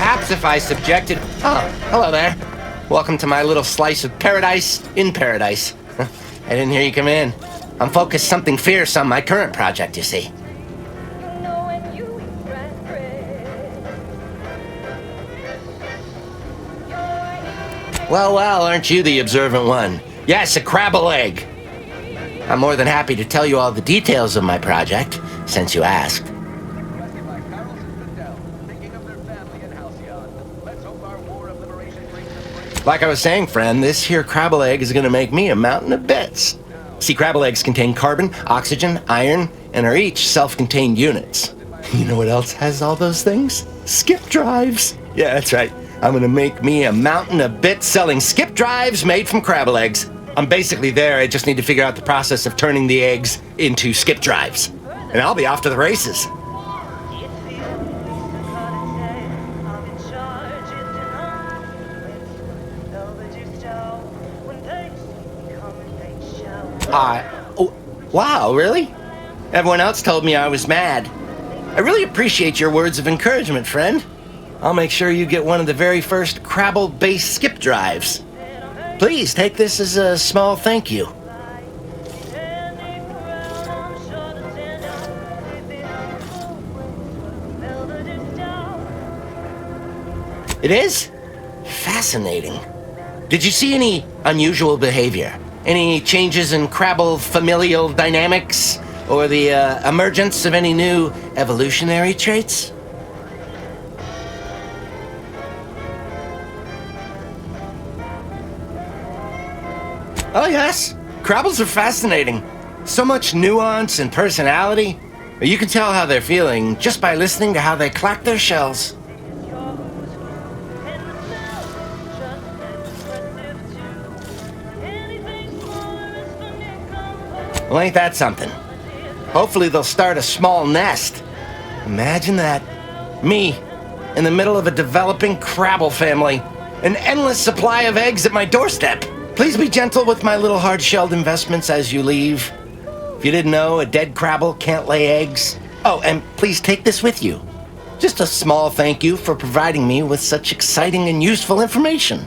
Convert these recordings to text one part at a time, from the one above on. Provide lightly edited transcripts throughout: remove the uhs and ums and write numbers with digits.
Perhaps if I subjected... Oh, hello there. Welcome to my little slice of paradise in paradise. I didn't hear you come in. I'm focused something fierce on my current project, you see. Well, aren't you the observant one? Yes, a crabble egg. I'm more than happy to tell you all the details of my project, since you asked. Like I was saying, friend, this here crabble egg is gonna make me a mountain of bits. See, crabble eggs contain carbon, oxygen, iron, and are each self-contained units. You know what else has all those things? Skip drives. Yeah, that's right. I'm gonna make me a mountain of bits selling skip drives made from crabble eggs. I'm basically there. I just need to figure out the process of turning the eggs into skip drives. And I'll be off to the races. Oh, wow, really? Everyone else told me I was mad. I really appreciate your words of encouragement, friend. I'll make sure you get one of the very first crabble-based skip drives. Please take this as a small thank you. It is? Fascinating. Did you see any unusual behavior? Any changes in crabble familial dynamics? Or the emergence of any new evolutionary traits? Oh yes, crabbles are fascinating. So much nuance and personality. You can tell how they're feeling just by listening to how they clack their shells. Well, ain't that something? Hopefully they'll start a small nest. Imagine that. Me, in the middle of a developing crabble family. An endless supply of eggs at my doorstep. Please be gentle with my little hard-shelled investments as you leave. If you didn't know, a dead crabble can't lay eggs. Oh, and please take this with you. Just a small thank you for providing me with such exciting and useful information.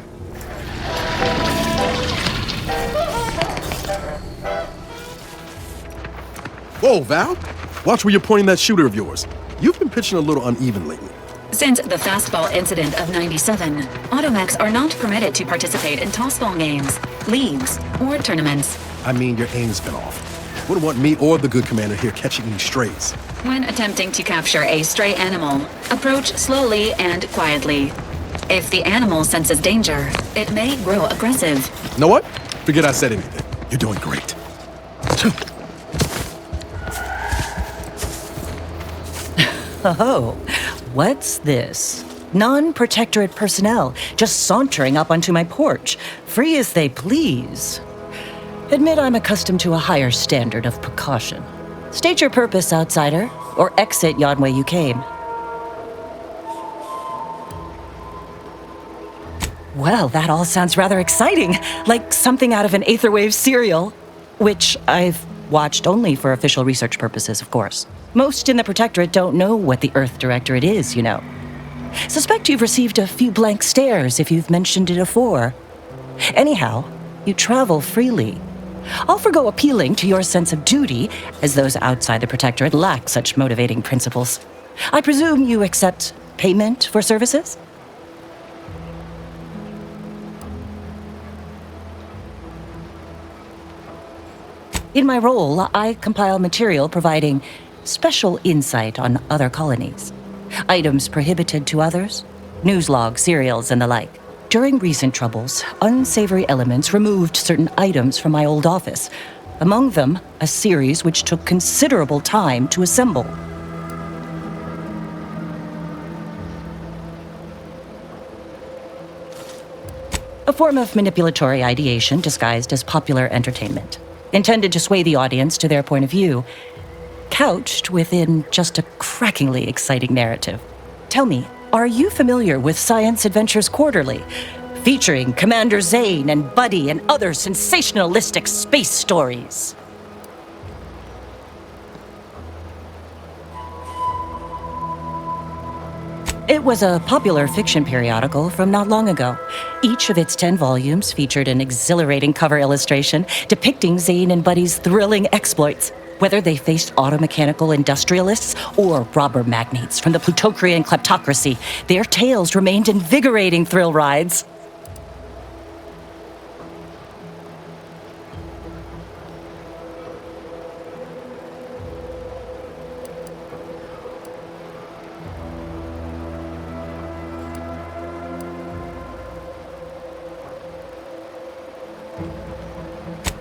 Whoa, Val. Watch where you're pointing that shooter of yours. You've been pitching a little uneven lately. Since the fastball incident of '97, automechs are not permitted to participate in tossball games, leagues, or tournaments. I mean, your aim's been off. Wouldn't want me or the good commander here catching any strays. When attempting to capture a stray animal, approach slowly and quietly. If the animal senses danger, it may grow aggressive. You know what? Forget I said anything. You're doing great. Oh, what's this? Non-protectorate personnel just sauntering up onto my porch, free as they please. Admit I'm accustomed to a higher standard of precaution. State your purpose, outsider, or exit yon way you came. Well, that all sounds rather exciting, like something out of an Aetherwave serial, which I've watched only for official research purposes, of course. Most in the Protectorate don't know what the Earth Directorate is, you know. Suspect you've received a few blank stares if you've mentioned it afore. Anyhow, you travel freely. I'll forgo appealing to your sense of duty, as those outside the Protectorate lack such motivating principles. I presume you accept payment for services? In my role, I compile material providing special insight on other colonies. Items prohibited to others, news logs, serials, and the like. During recent troubles, unsavory elements removed certain items from my old office. Among them, a series which took considerable time to assemble. A form of manipulatory ideation disguised as popular entertainment, intended to sway the audience to their point of view, couched within just a crackingly exciting narrative. Tell me, are you familiar with Science Adventures Quarterly, featuring Commander Zane and Buddy and other sensationalistic space stories? It was a popular fiction periodical from not long ago. Each of its 10 volumes featured an exhilarating cover illustration depicting Zane and Buddy's thrilling exploits. Whether they faced automechanical industrialists or robber magnates from the Plutocrian kleptocracy, their tales remained invigorating thrill rides.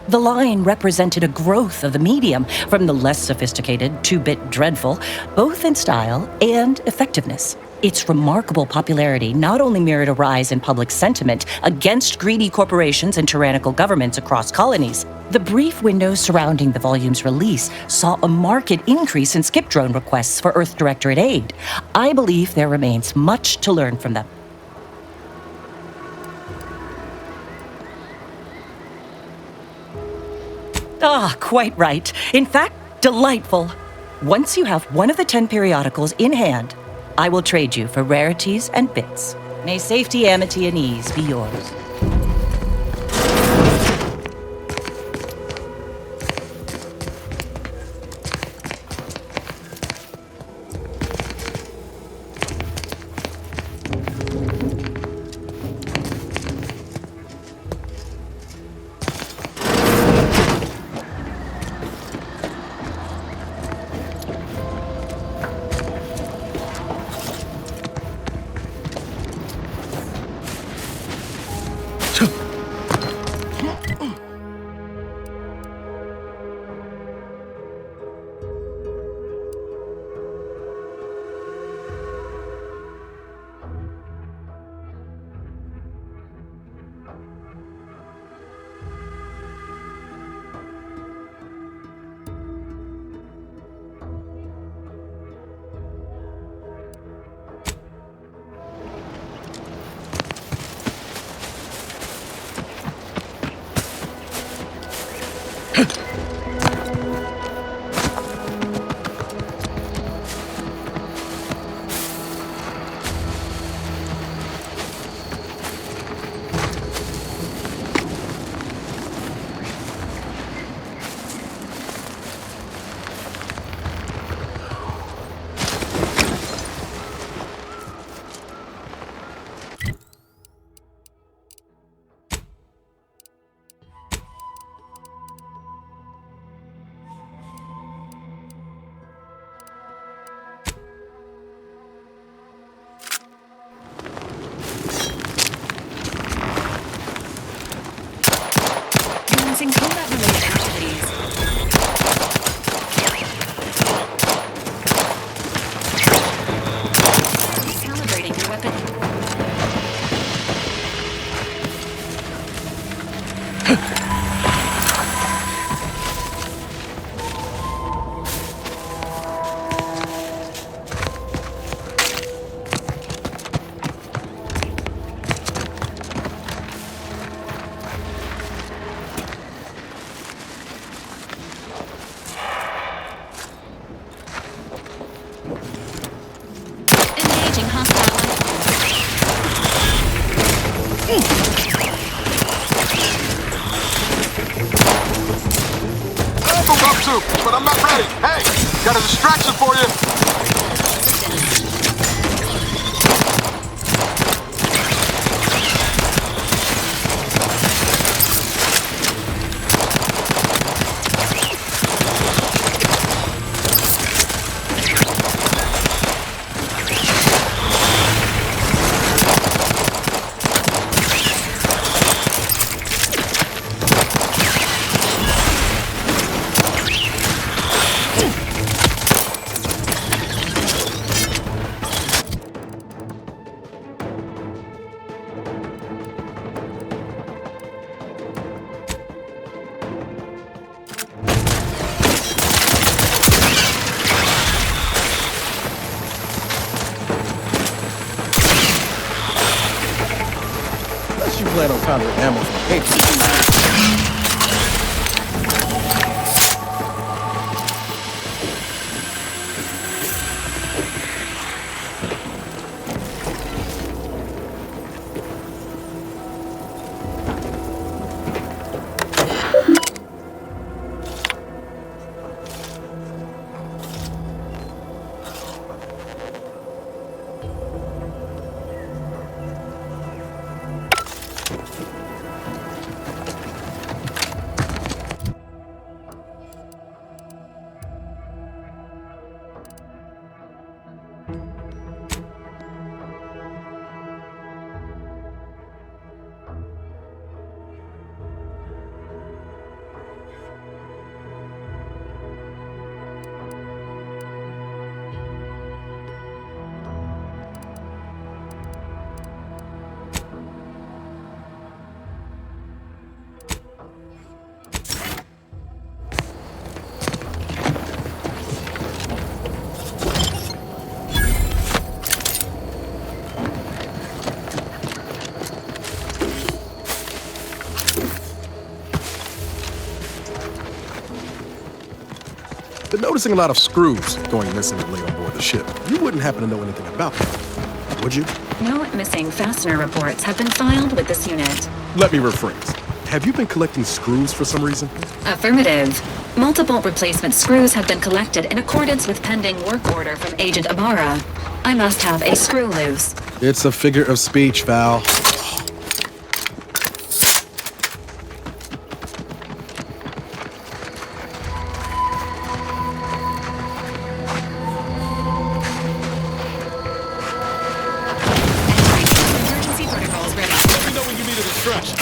The line represented a growth of the medium from the less sophisticated 2-bit dreadful, both in style and effectiveness. Its remarkable popularity not only mirrored a rise in public sentiment against greedy corporations and tyrannical governments across colonies. The brief window surrounding the volume's release saw a marked increase in skip drone requests for Earth Directorate aid. I believe there remains much to learn from them. Ah, quite right. In fact, delightful. Once you have one of the 10 periodicals in hand, I will trade you for rarities and bits. May safety, amity, and ease be yours. Commencing combat-related activities. Recalibrating your weapon. Engaging hostile. I'll move up too, but I'm not ready. Hey, got a distraction for you. Unless you plan on countering ammo from paint. Been noticing a lot of screws going missing of late on board the ship. You wouldn't happen to know anything about them, would you? No missing fastener reports have been filed with this unit. Let me rephrase. Have you been collecting screws for some reason? Affirmative. Multiple replacement screws have been collected in accordance with pending work order from Agent Ibarra. I must have a screw loose. It's a figure of speech, Val. Emergency protocols ready. Let me know when you need a distraction.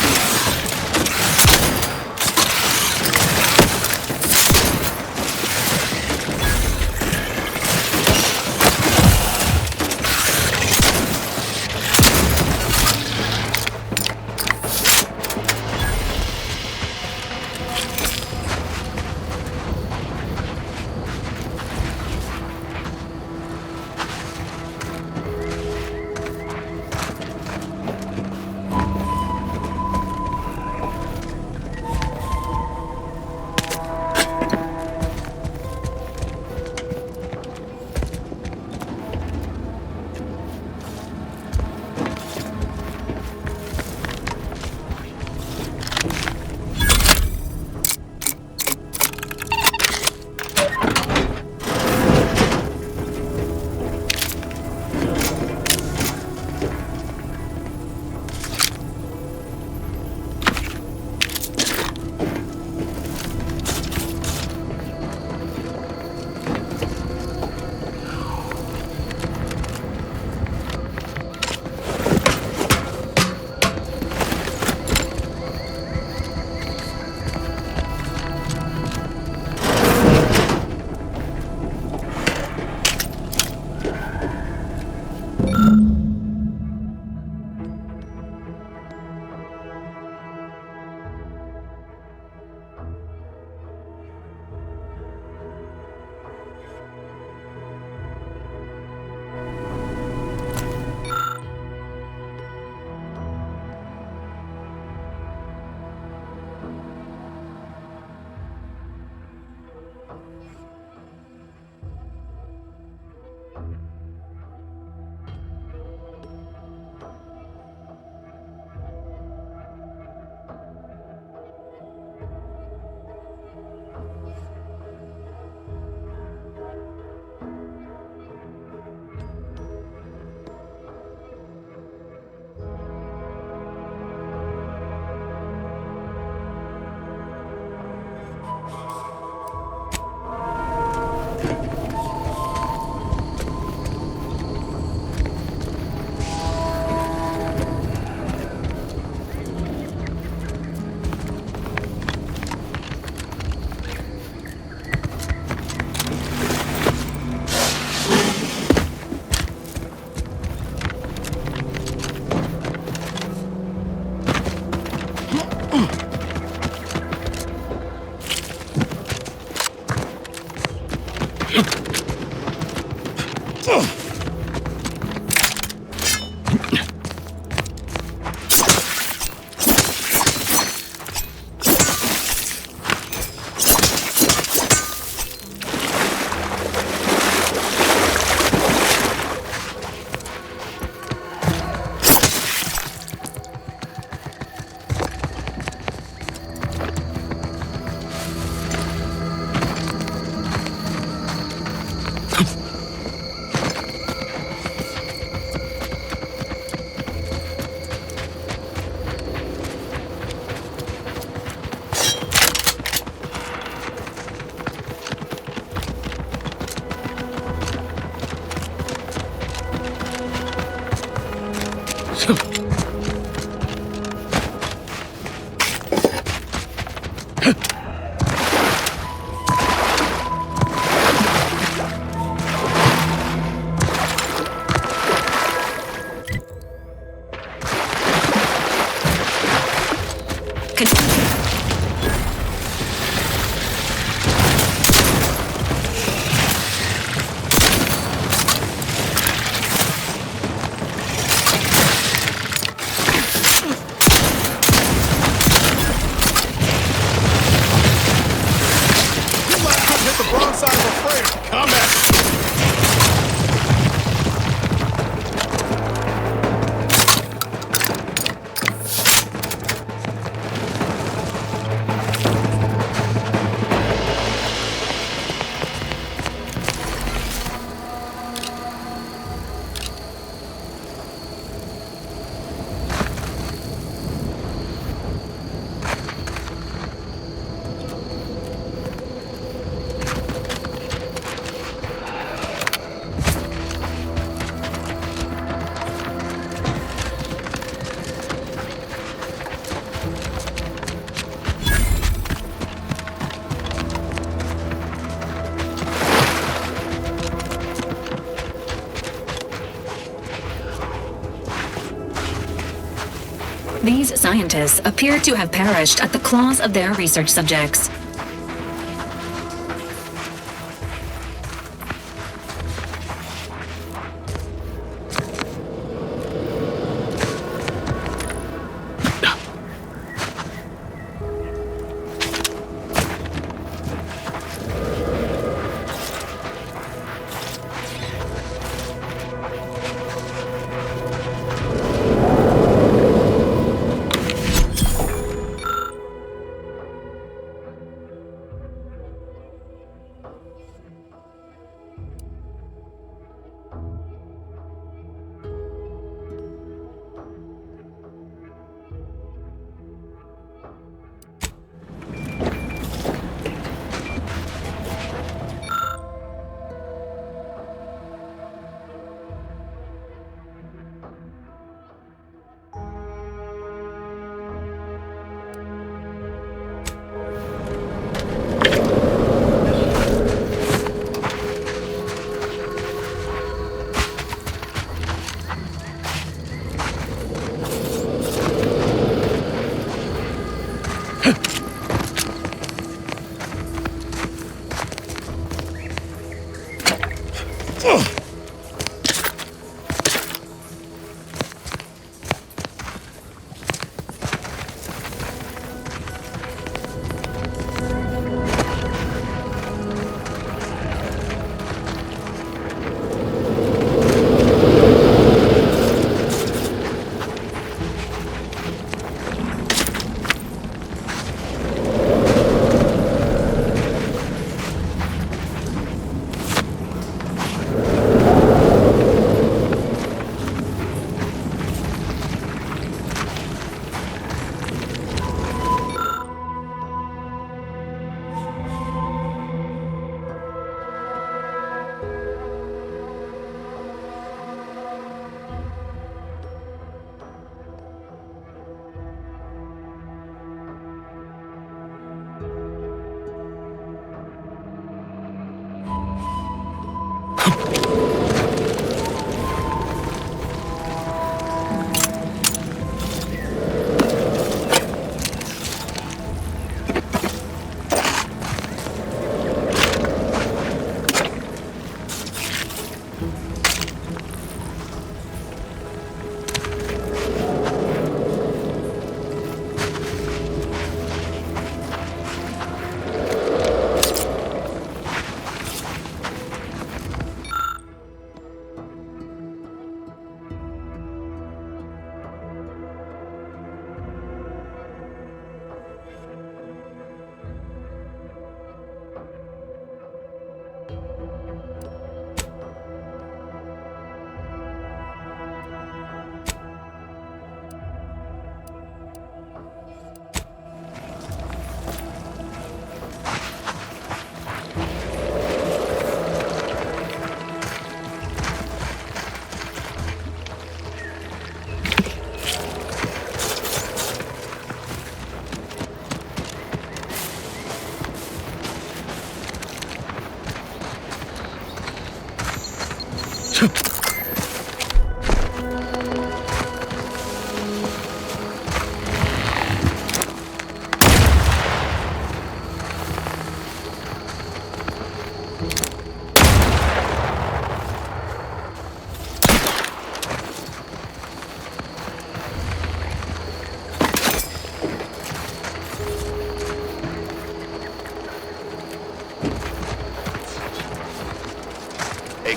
Hit the wrong side of the frame. Come at me. These scientists appear to have perished at the claws of their research subjects.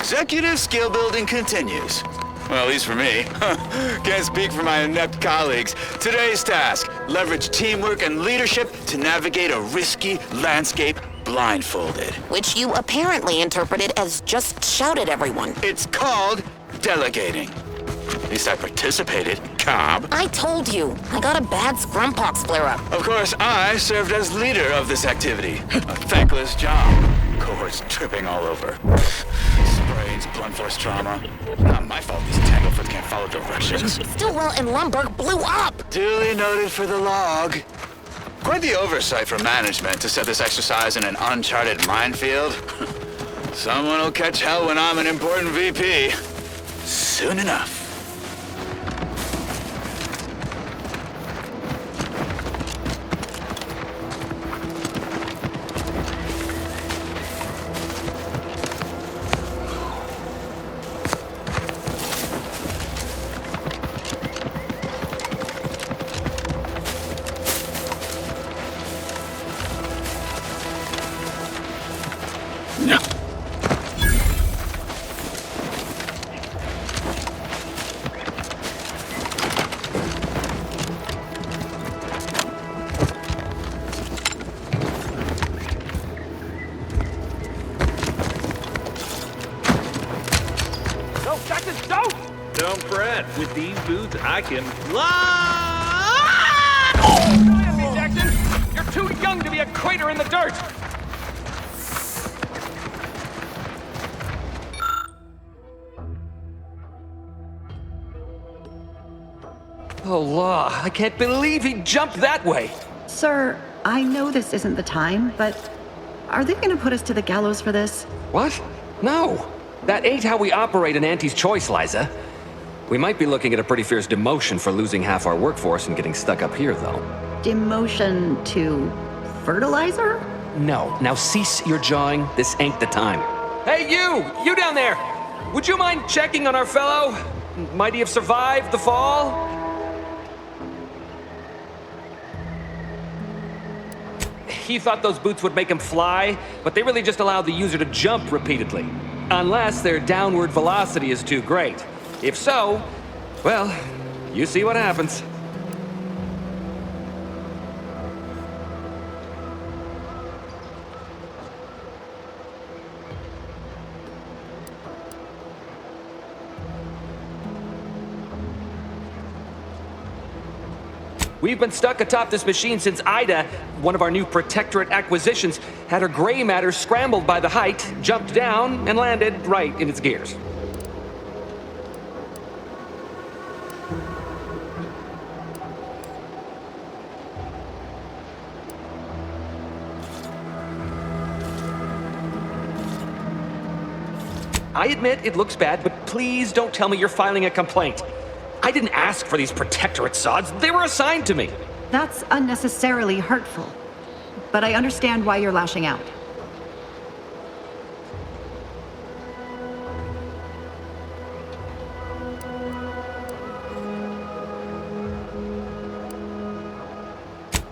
Executive skill building continues. Well, at least for me. Can't speak for my inept colleagues. Today's task, leverage teamwork and leadership to navigate a risky landscape blindfolded. Which you apparently interpreted as just shout at everyone. It's called delegating. At least I participated, Cobb. I told you, I got a bad scrumpox flare-up. Of course, I served as leader of this activity. A thankless job. Cohorts tripping all over. Sprains, blunt force trauma. Not my fault these Tanglefoot can't follow directions. Stillwell and Lumberg blew up! Duly noted for the log. Quite the oversight from management to set this exercise in an uncharted minefield. Someone will catch hell when I'm an important VP. Soon enough. Don't fret. With these boots, I can fly! Try me, Jackson! You're too young to be a crater in the dirt! Oh, law. I can't believe he jumped that way! Sir, I know this isn't the time, but are they gonna put us to the gallows for this? What? No! That ain't how we operate in Auntie's Choice, Liza. We might be looking at a pretty fierce demotion for losing half our workforce and getting stuck up here, though. Demotion to fertilizer? No. Now cease your jawing. This ain't the time. Hey, you! You down there! Would you mind checking on our fellow? Might he have survived the fall? He thought those boots would make him fly, but they really just allowed the user to jump repeatedly. Unless their downward velocity is too great. If so, well, you see what happens. We've been stuck atop this machine since Ida, one of our new Protectorate acquisitions, had her gray matter scrambled by the height, jumped down, and landed right in its gears. I admit it looks bad, but please don't tell me you're filing a complaint. I didn't ask for these Protectorate sods. They were assigned to me. That's unnecessarily hurtful. But I understand why you're lashing out.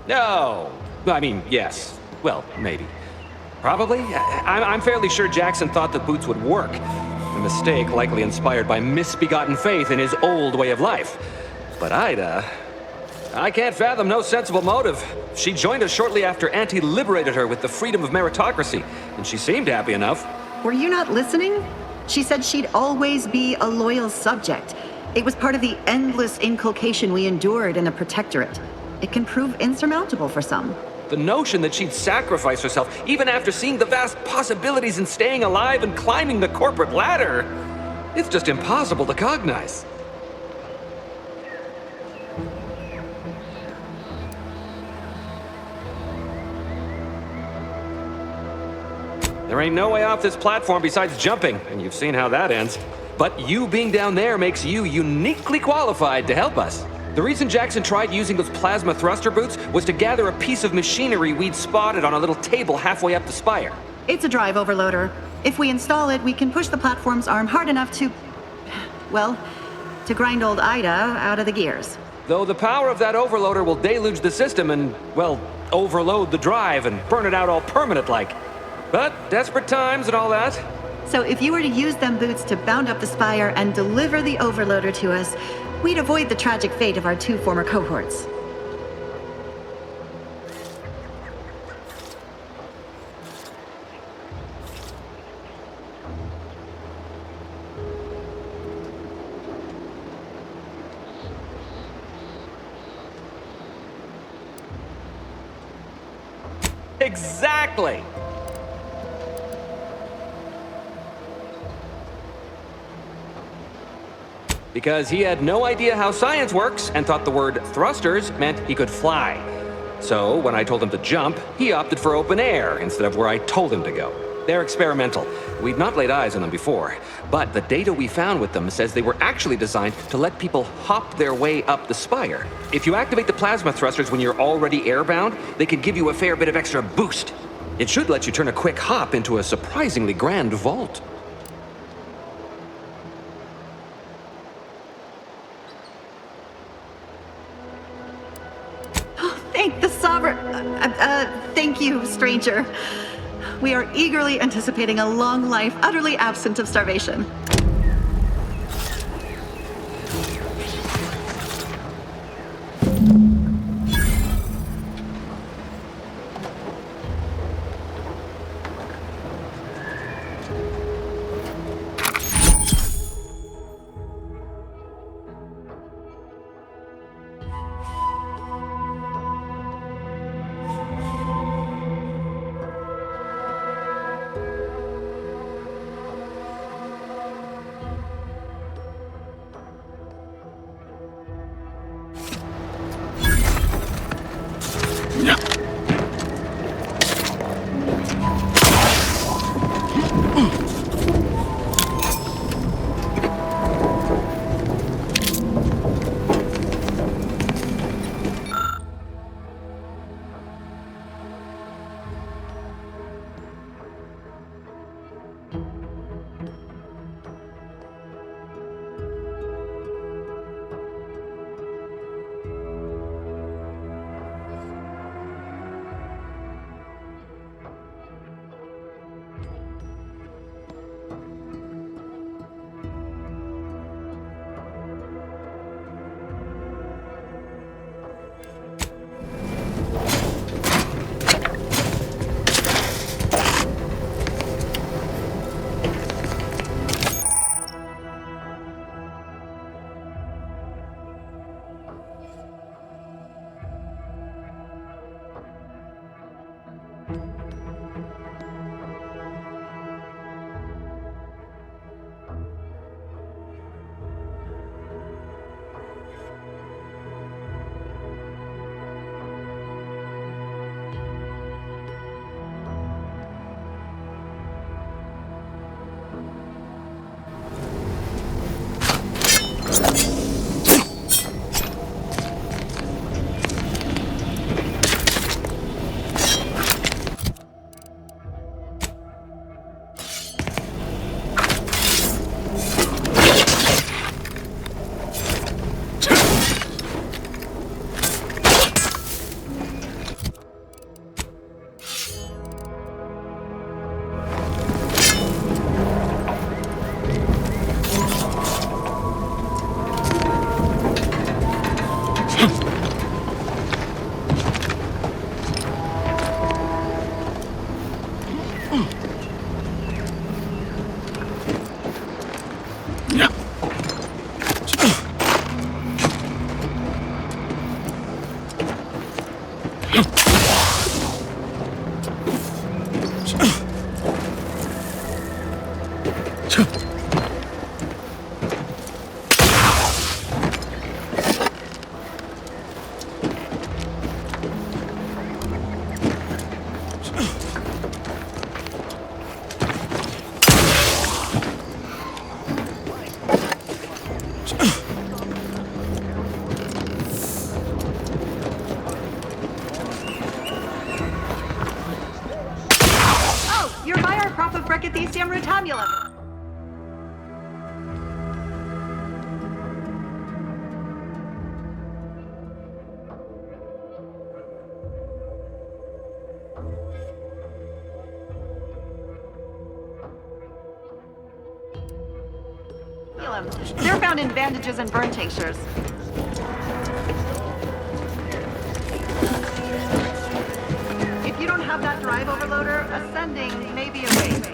No. I mean, yes. Well, maybe. Probably. I'm fairly sure Jackson thought the boots would work. A mistake likely inspired by misbegotten faith in his old way of life. But Ida... I can't fathom no sensible motive. She joined us shortly after Auntie liberated her with the freedom of meritocracy, and she seemed happy enough. Were you not listening? She said she'd always be a loyal subject. It was part of the endless inculcation we endured in the Protectorate. It can prove insurmountable for some. The notion that she'd sacrifice herself, even after seeing the vast possibilities in staying alive and climbing the corporate ladder, it's just impossible to cognize. There ain't no way off this platform besides jumping, and you've seen how that ends. But you being down there makes you uniquely qualified to help us. The reason Jackson tried using those plasma thruster boots was to gather a piece of machinery we'd spotted on a little table halfway up the spire. It's a drive overloader. If we install it, we can push the platform's arm hard enough to... well, to grind old Ida out of the gears. Though the power of that overloader will deluge the system and, well, overload the drive and burn it out all permanent-like. But desperate times and all that. So if you were to use them boots to bound up the spire and deliver the overloader to us, we'd avoid the tragic fate of our 2 former cohorts. Exactly! Because he had no idea how science works and thought the word thrusters meant he could fly. So when I told him to jump, he opted for open air instead of where I told him to go. They're experimental. We'd not laid eyes on them before, but the data we found with them says they were actually designed to let people hop their way up the spire. If you activate the plasma thrusters when you're already airbound, they can give you a fair bit of extra boost. It should let you turn a quick hop into a surprisingly grand vault. Thank the Sovereign. Thank you, stranger. We are eagerly anticipating a long life, utterly absent of starvation. Rotamulum. They're found in bandages and burn tinctures. If you don't have that drive overloader, ascending may be a waste.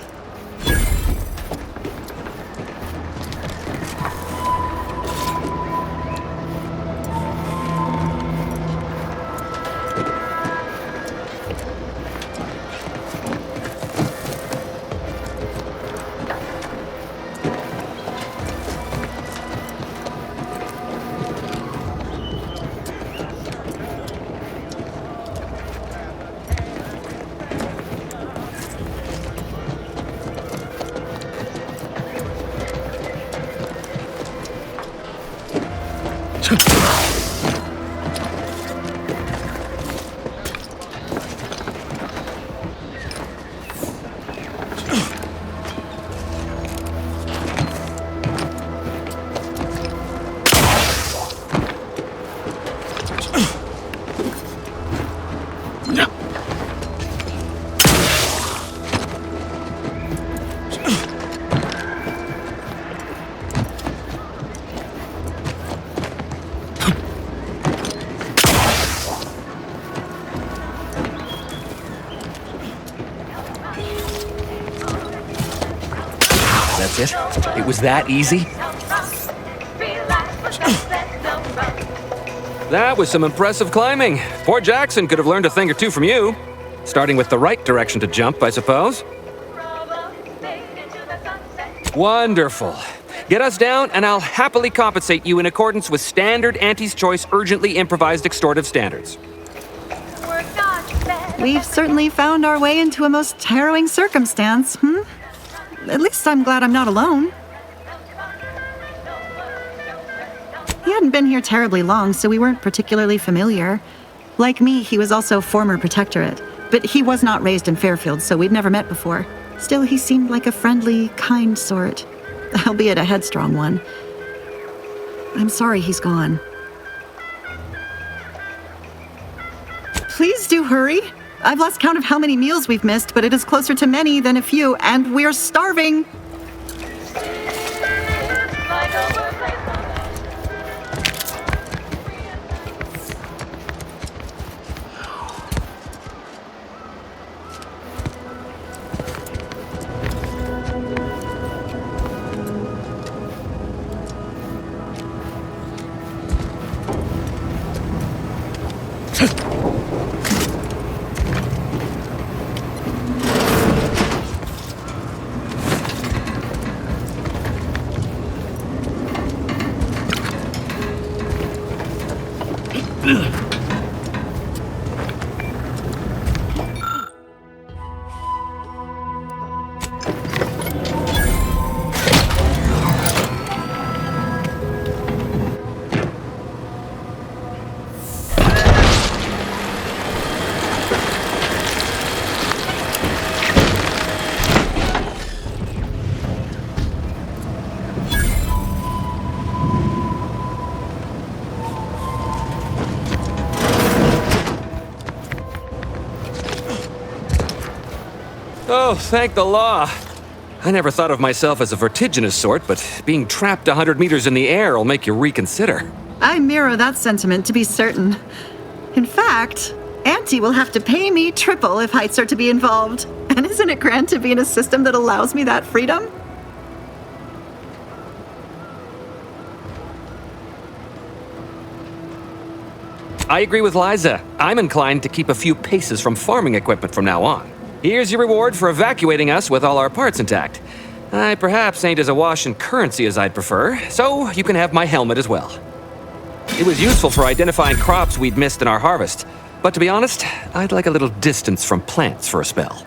That's it? It was that easy? That was some impressive climbing. Poor Jackson could have learned a thing or two from you. Starting with the right direction to jump, I suppose. Wonderful. Get us down, and I'll happily compensate you in accordance with standard Auntie's Choice urgently improvised extortive standards. We've certainly found our way into a most harrowing circumstance, At least I'm glad I'm not alone. He hadn't been here terribly long, so we weren't particularly familiar. Like me, he was also former protectorate, but he was not raised in Fairfield, so we'd never met before. Still, he seemed like a friendly, kind sort, albeit a headstrong one. I'm sorry he's gone. Please do hurry. I've lost count of how many meals we've missed, but it is closer to many than a few, and we're starving. Oh, thank the law. I never thought of myself as a vertiginous sort, but being trapped 100 meters in the air will make you reconsider. I mirror that sentiment, to be certain. In fact, Auntie will have to pay me triple if heights are to be involved. And isn't it grand to be in a system that allows me that freedom? I agree with Liza. I'm inclined to keep a few paces from farming equipment from now on. Here's your reward for evacuating us with all our parts intact. I perhaps ain't as awash in currency as I'd prefer, so you can have my helmet as well. It was useful for identifying crops we'd missed in our harvest, but to be honest, I'd like a little distance from plants for a spell.